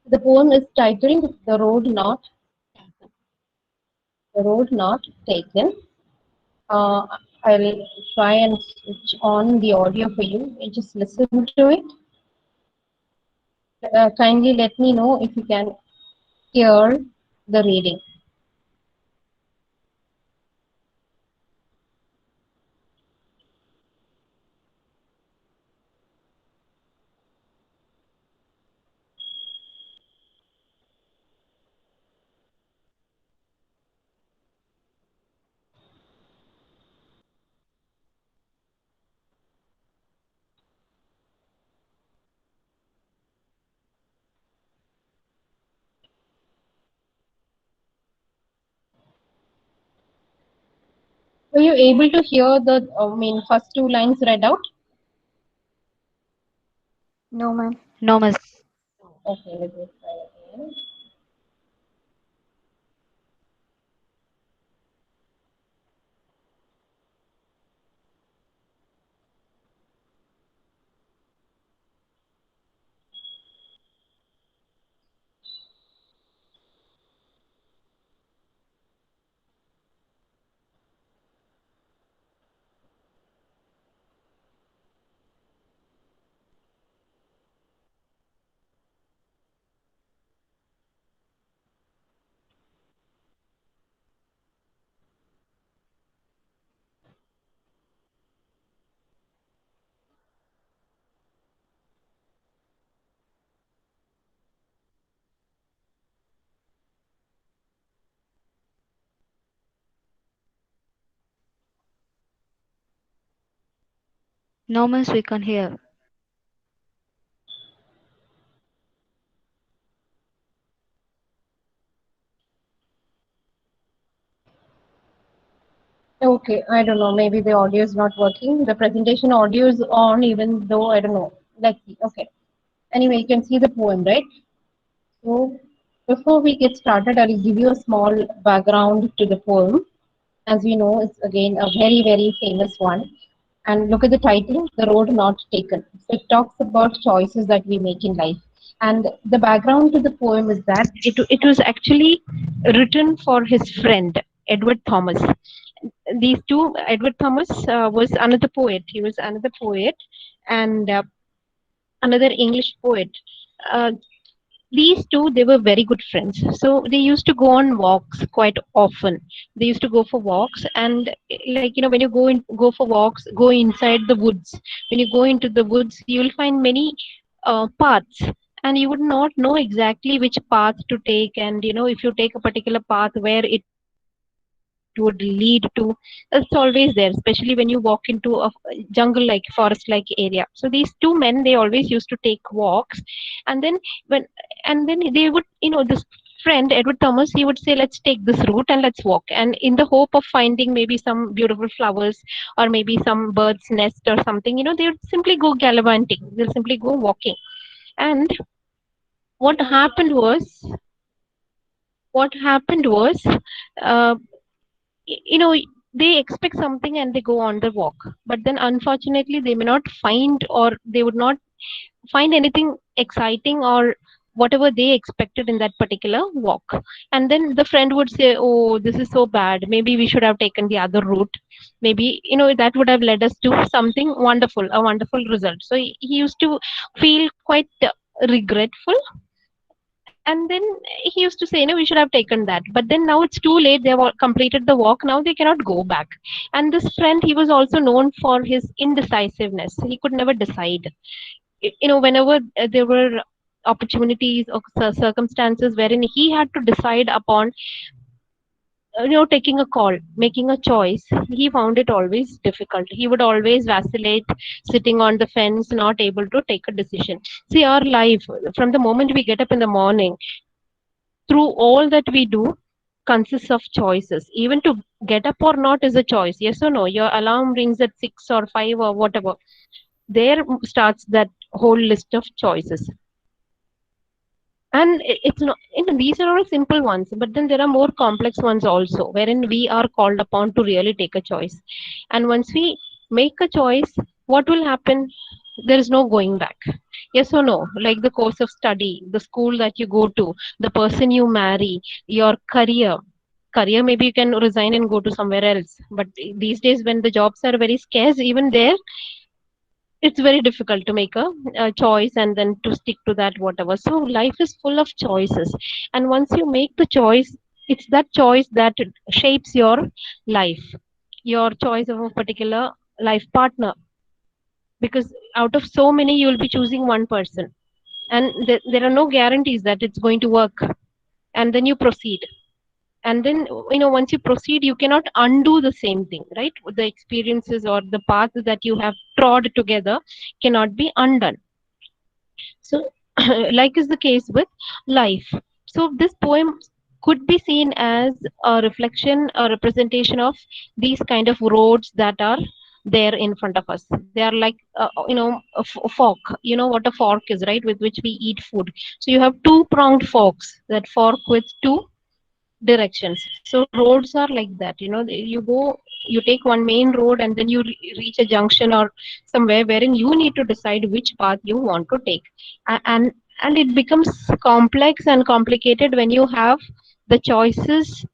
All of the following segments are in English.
The poem is titled The Road Not Taken. Uh, I'll try and switch on the audio for you and just listen to it. And kindly let me know if you can hear the reading. Were you able to hear the first two lines read out? No, ma'am. No, miss. Okay, let me try again. No, miss, we can hear. Okay, I don't know. Maybe the audio is not working. The presentation audio is on, even though I don't know. Let's see. Okay. Anyway, you can see the poem, right? So, before we get started, I'll give you a small background to the poem. As we know, it's again a very, very famous one. And look at the title, The Road Not Taken. So it talks about choices that we make in life. And the background to the poem is that it was actually written for his friend, Edward Thomas. These two, Edward Thomas was another poet. He was another poet and another English poet. Uh, these two, they were very good friends, so they used to go on walks quite often. They used to go for walks, and like when you go for walks, go inside the woods. When you go into the woods, you will find many paths, and you would not know exactly which path to take. And if you take a particular path, where it would lead to, it's always there, especially when you walk into a jungle like forest like area. So these two men, they always used to take walks. And then when and then they would, this friend Edward Thomas, he would say, let's take this route and let's walk, and in the hope of finding maybe some beautiful flowers or maybe some bird's nest or something. They would simply go gallivanting, they'll simply go walking. And what happened was what happened was uh, you know they expect something and they go on the walk, but then unfortunately they may not find, or they would not find anything exciting or whatever they expected in that particular walk. And then the friend would say, oh, this is so bad, maybe we should have taken the other route. Maybe that would have led us to something wonderful, a wonderful result. So he used to feel quite regretful. And then he used to say, no, we should have taken that. But then now it's too late. They have all completed the walk. Now they cannot go back. And this friend, he was also known for his indecisiveness. He could never decide. Whenever there were opportunities or circumstances wherein he had to decide upon, taking a call, making a choice, he found it always difficult. He would always vacillate, sitting on the fence, not able to take a decision. See, our life, from the moment we get up in the morning, through all that we do, consists of choices. Even to get up or not is a choice. Yes or no? Your alarm rings at 6 or 5 or whatever. There starts that whole list of choices. And it's not, these are all simple ones, but then there are more complex ones also, wherein we are called upon to really take a choice. And once we make a choice, what will happen? there is no going back. Yes or no? Like the course of study, the school that you go to, the person you marry, your career. Career, maybe you can resign and go to somewhere else. But these days, when the jobs are very scarce, even there, it's very difficult to make a choice and then to stick to that whatever. So life is full of choices, and once you make the choice, it's that choice that shapes your life, your choice of a particular life partner, because out of so many you will be choosing one person, and there are no guarantees that it's going to work. And then you proceed, and then once you proceed, you cannot undo the same thing, right? The experiences or the path that you have trod together cannot be undone. So like is the case with life. So this poem could be seen as a reflection, a representation of these kind of roads that are there in front of us. They are like a fork. You know what a fork is, right? With which we eat food. So you have two pronged forks that fork with two directions. So roads are like that. You go, you take one main road, and then you reach a junction or somewhere wherein you need to decide which path you want to take. And it becomes complex and complicated when you have the choices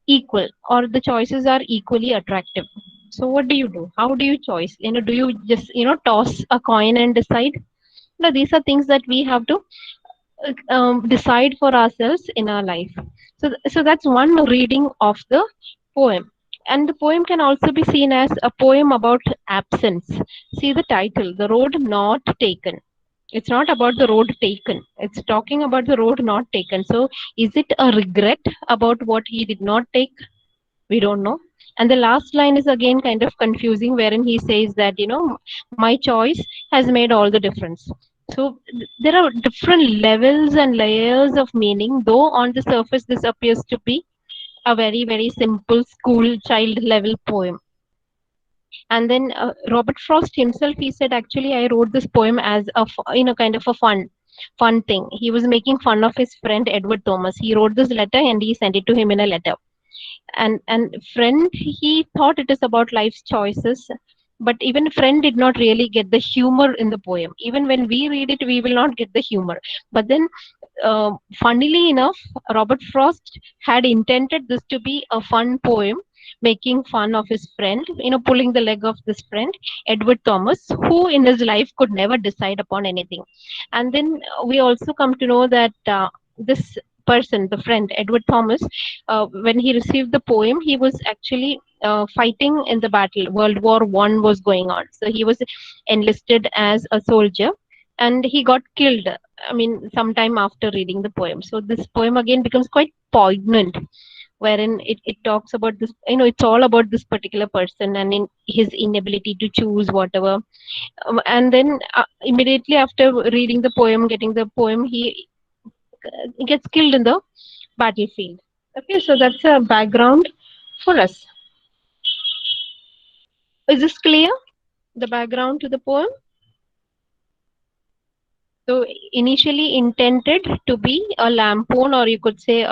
equal, or the choices are equally attractive. So what do you do? How do you choose? Do you just toss a coin and decide? No, these are things that we have to decide for ourselves in our life. So that's one reading of the poem. And the poem can also be seen as a poem about absence. See the title, The Road Not Taken. It's not about the road taken. It's talking about the road not taken. So is it a regret about what he did not take? We don't know. And the last line is again kind of confusing, wherein he says that my choice has made all the difference. So there are different levels and layers of meaning, though on the surface this appears to be a very very simple school child level poem. And then Robert Frost himself, he said, actually I wrote this poem as kind of a fun thing. He was making fun of his friend Edward Thomas. He wrote this letter and he sent it to him in a letter. And friend, he thought it is about life's choices, but even friend did not really get the humor in the poem. Even when we read it, we will not get the humor. But then funnily enough, Robert Frost had intended this to be a fun poem, making fun of his friend, pulling the leg of this friend, Edward Thomas, who in his life could never decide upon anything. And then we also come to know that this person, the friend, Edward Thomas, when he received the poem, he was actually fighting in the battle. World War One was going on. So he was enlisted as a soldier, and he got killed. I mean, sometime after reading the poem. So this poem again becomes quite poignant, wherein it talks about this. It's all about this particular person and in his inability to choose whatever. And then immediately after reading the poem, getting the poem, he gets killed in the battlefield. Okay, so that's a background for us. Is this clear? The background to the poem? So initially intended to be a lampoon, or you could say,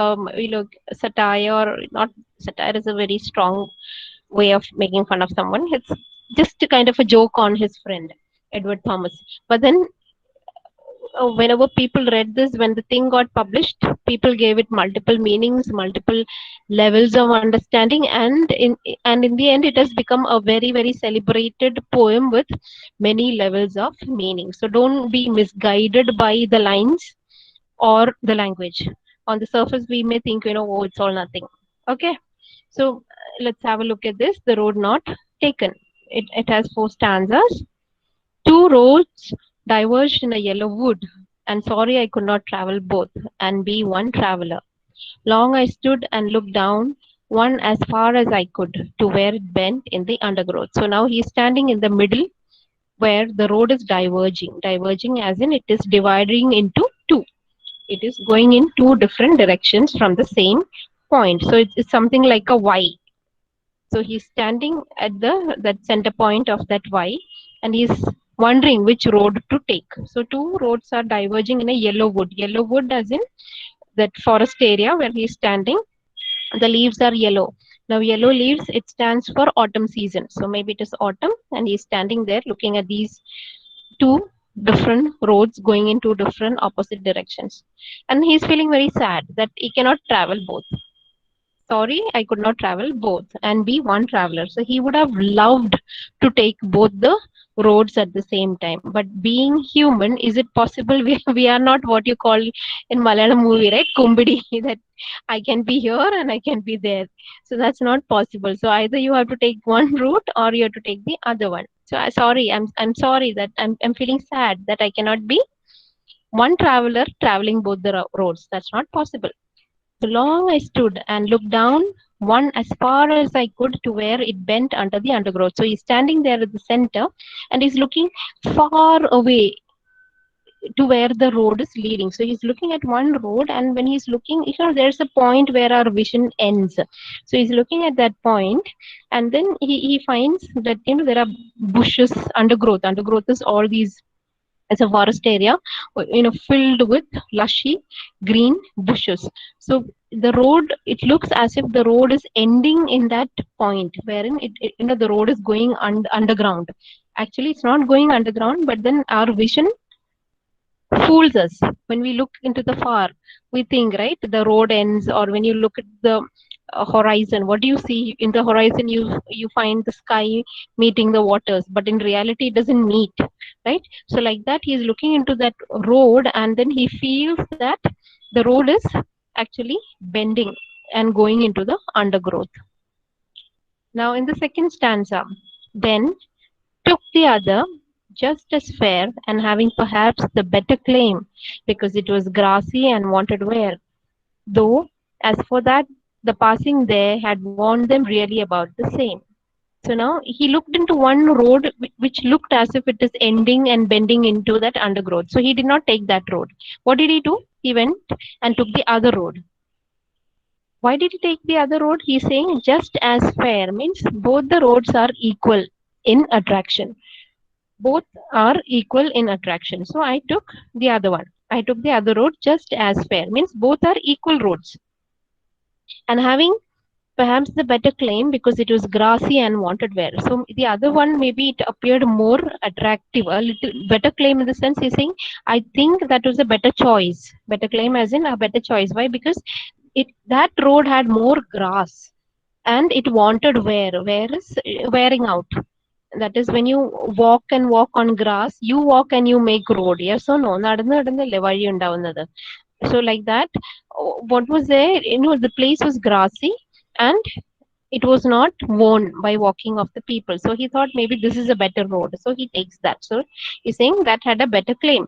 satire, or not. Satire is a very strong way of making fun of someone. It's just a kind of a joke on his friend, Edward Thomas. But then whenever people read this, when the thing got published, people gave it multiple meanings, multiple levels of understanding, and in the end, it has become a very very celebrated poem with many levels of meaning. So don't be misguided by the lines or the language. On the surface, we may think, oh, it's all nothing. Okay, so let's have a look at this. The road not taken. It has 4 stanzas. Two roads diverged in a yellow wood, and sorry I could not travel both, and be one traveller. Long I stood and looked down, one as far as I could, to where it bent in the undergrowth. So now he's standing in the middle where the road is diverging as in it is dividing into two. It is going in two different directions from the same point. So it's something like a Y. So he's standing at that center point of that Y, and he's wondering which road to take. So two roads are diverging in a yellow wood. Yellow wood as in that forest area where he's standing. The leaves are yellow. Now yellow leaves, it stands for autumn season. So maybe it is autumn and he's standing there looking at these two different roads going in two different opposite directions. And he's feeling very sad that he cannot travel both. Sorry, I could not travel both and be one traveler. So he would have loved to take both the roads at the same time. But being human, is it possible? We are not what you call in Malayalam movie, right? Kumbidi, that I can be here and I can be there. So that's not possible. So either you have to take one route or you have to take the other one. So I'm sorry that I'm feeling sad that I cannot be one traveler traveling both the roads. That's not possible. So long I stood and looked down one as far as I could to where it bent under the undergrowth. So he's standing there at the center and he's looking far away to where the road is leading. So he's looking at one road, and when he's looking, there's a point where our vision ends. So he's looking at that point, and then he finds that there are bushes, undergrowth. Undergrowth is all these, it's a forest area, filled with lushy green bushes. So the road, it looks as if the road is ending in that point wherein the road is going underground. Actually, it's not going underground, but then our vision fools us. When we look into the far, we think, right, the road ends. Or when you look at the horizon, what do you see in the horizon? You find the sky meeting the waters, but in reality it doesn't meet, right? So like that, he is looking into that road, and then he feels that the road is actually bending and going into the undergrowth. Now in the second stanza, then took the other just as fair, and having perhaps the better claim, because it was grassy and wanted wear. Though, as for that, the passing there had warned them really about the same. So now he looked into one road which looked as if it is ending and bending into that undergrowth. So he did not take that road. What did he do? He went and took the other road. Why did he take the other road? He's saying just as fair means both the roads are equal in attraction. Both are equal in attraction. So I took the other one. I took the other road just as fair means both are equal roads. And having perhaps the better claim because it was grassy and wanted wear. So the other one, maybe it appeared more attractive, a little better claim in the sense he's saying, I think that was a better choice. Better claim as in a better choice. Why? Because that road had more grass and it wanted wear. Wear is wearing out. That is when you walk on grass, you walk and you make road. Yes or no? So like that, what was there? The place was grassy and it was not worn by walking of the people. So he thought maybe this is a better road. So he takes that. So he's saying that had a better claim.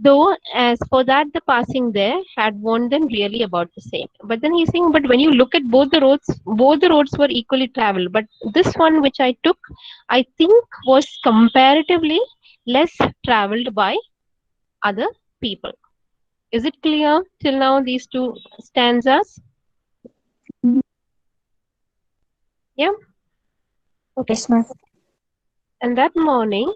Though, as for that, the passing there had warned them really about the same. But then he's saying, but when you look at both the roads were equally traveled. But this one which I took, I think was comparatively less traveled by other people. Is it clear till now, these two stanzas? Yeah? Okay. Yes, ma'am. And that morning,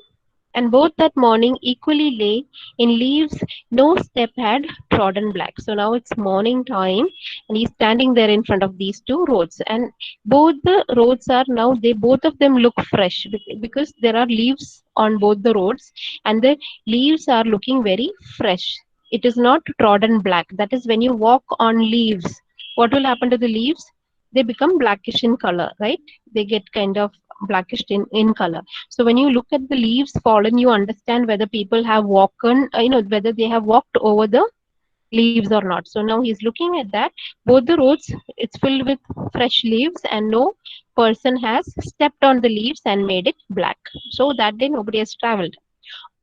and both that morning equally lay in leaves no step had trodden black. So now it's morning time, and he's standing there in front of these two roads, and both the roads are now, they both of them look fresh because there are leaves on both the roads, and the leaves are looking very fresh. It is not trodden black. That is, when you walk on leaves, what will happen to the leaves? They become blackish in color, right? They get kind of blackish in color. So when you look at the leaves fallen, you understand whether people have walked, whether they have walked over the leaves or not. So now he's looking at that. Both the roads, it's filled with fresh leaves, and no person has stepped on the leaves and made it black. So that day nobody has traveled.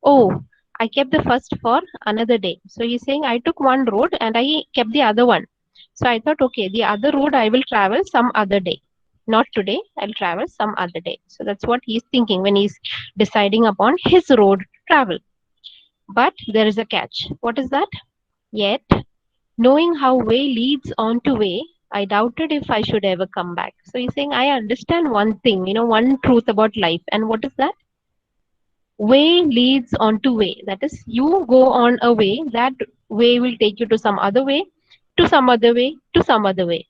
Oh, I kept the first for another day. So he's saying, I took one road and I kept the other one. So I thought, okay, the other road I will travel some other day. Not today, I'll travel some other day. So that's what he's thinking when he's deciding upon his road to travel. But there is a catch. What is that? Yet, knowing how way leads on to way, I doubted if I should ever come back. So he's saying, I understand one thing, one truth about life. And what is that? Way leads on to way. That is, you go on a way, that way will take you to some other way, to some other way, to some other way.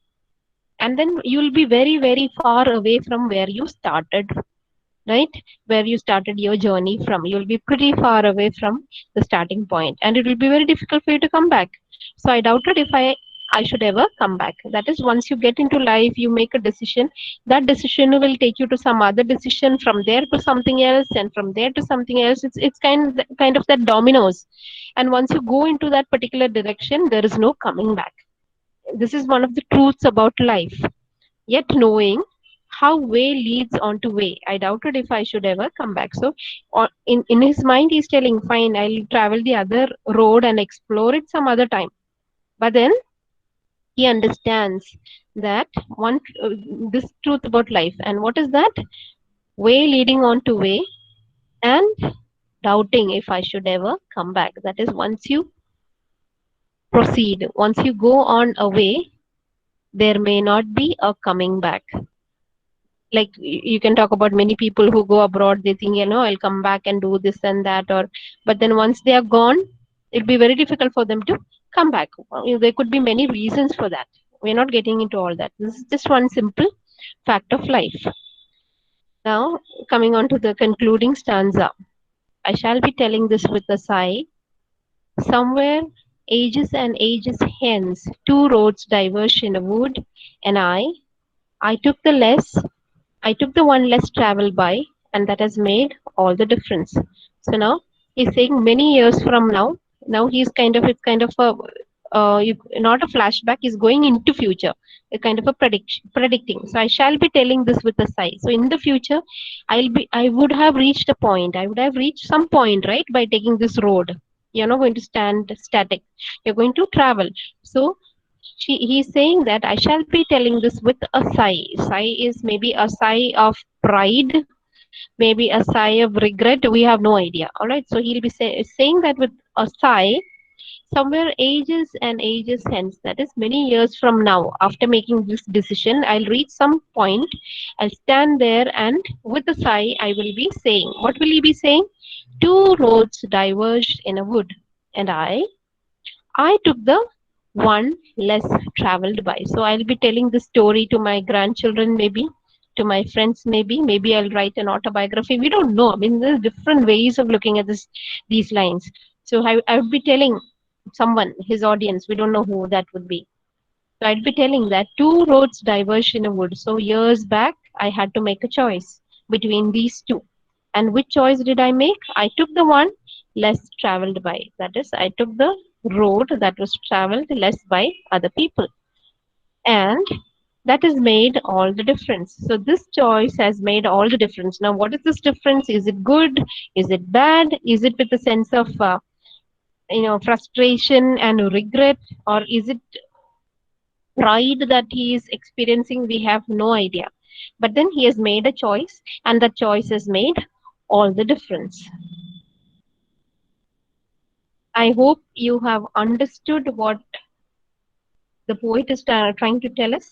and then you'll be very, very far away from where you started, right? Where you started your journey from. You'll be pretty far away from the starting point, and it will be very difficult for you to come back. So I doubted if I should ever come back. That is, once you get into life, you make a decision. That decision will take you to some other decision, from there to something else, and from there to something else. It's kind of that dominoes. And once you go into that particular direction, there is no coming back. This is one of the truths about life. Yet knowing how way leads on to way, I doubted if I should ever come back. So in his mind, he's telling, fine, I'll travel the other road and explore it some other time. But then he understands that one this truth about life. And what is that? Way leading on to way, and doubting if I should ever come back. That is, once you proceed, once you go on a way, there may not be a coming back. Like you can talk about many people who go abroad, they think, I'll come back and do this and that, or but then once they are gone, it'll be very difficult for them to come back. There could be many reasons for that. We're not getting into all that. This is just one simple fact of life. Now, coming on to the concluding stanza, I shall be telling this with a sigh. Somewhere, ages and ages hence, two roads diverge in a wood, and I took the less I took the one less traveled by, and that has made all the difference. So now he's saying many years from now. Now he's it's kind of a not a flashback. He's going into future, a kind of a predicting. So I shall be telling this with a sigh. So in the future, I would have reached a point. I would have reached some point, right, by taking this road. You're not going to stand static. You're going to travel. So he's saying that I shall be telling this with a sigh. Sigh is maybe a sigh of pride, maybe a sigh of regret. We have no idea. All right. So he'll be saying that with a sigh, somewhere ages and ages hence, that is many years from now, after making this decision, I'll reach some point. I'll stand there, and with a sigh, I will be saying, what will he be saying? Two roads diverged in a wood, and I took the one less traveled by. So I'll be telling this story to my grandchildren, maybe to my friends, maybe I'll write an autobiography. We don't know. I mean, there's different ways of looking at these lines. So I would be telling someone, his audience, we don't know who that would be. So I'd be telling that two roads diverge in a wood. So years back, I had to make a choice between these two. And which choice did I make? I took the one less traveled by. That is, I took the road that was traveled less by other people. And that has made all the difference. So this choice has made all the difference. Now, what is this difference? Is it good? Is it bad? Is it with a sense of frustration and regret, or is it pride that he is experiencing? We have no idea. But then he has made a choice, and that choice has made all the difference. I hope you have understood what the poet is trying to tell us.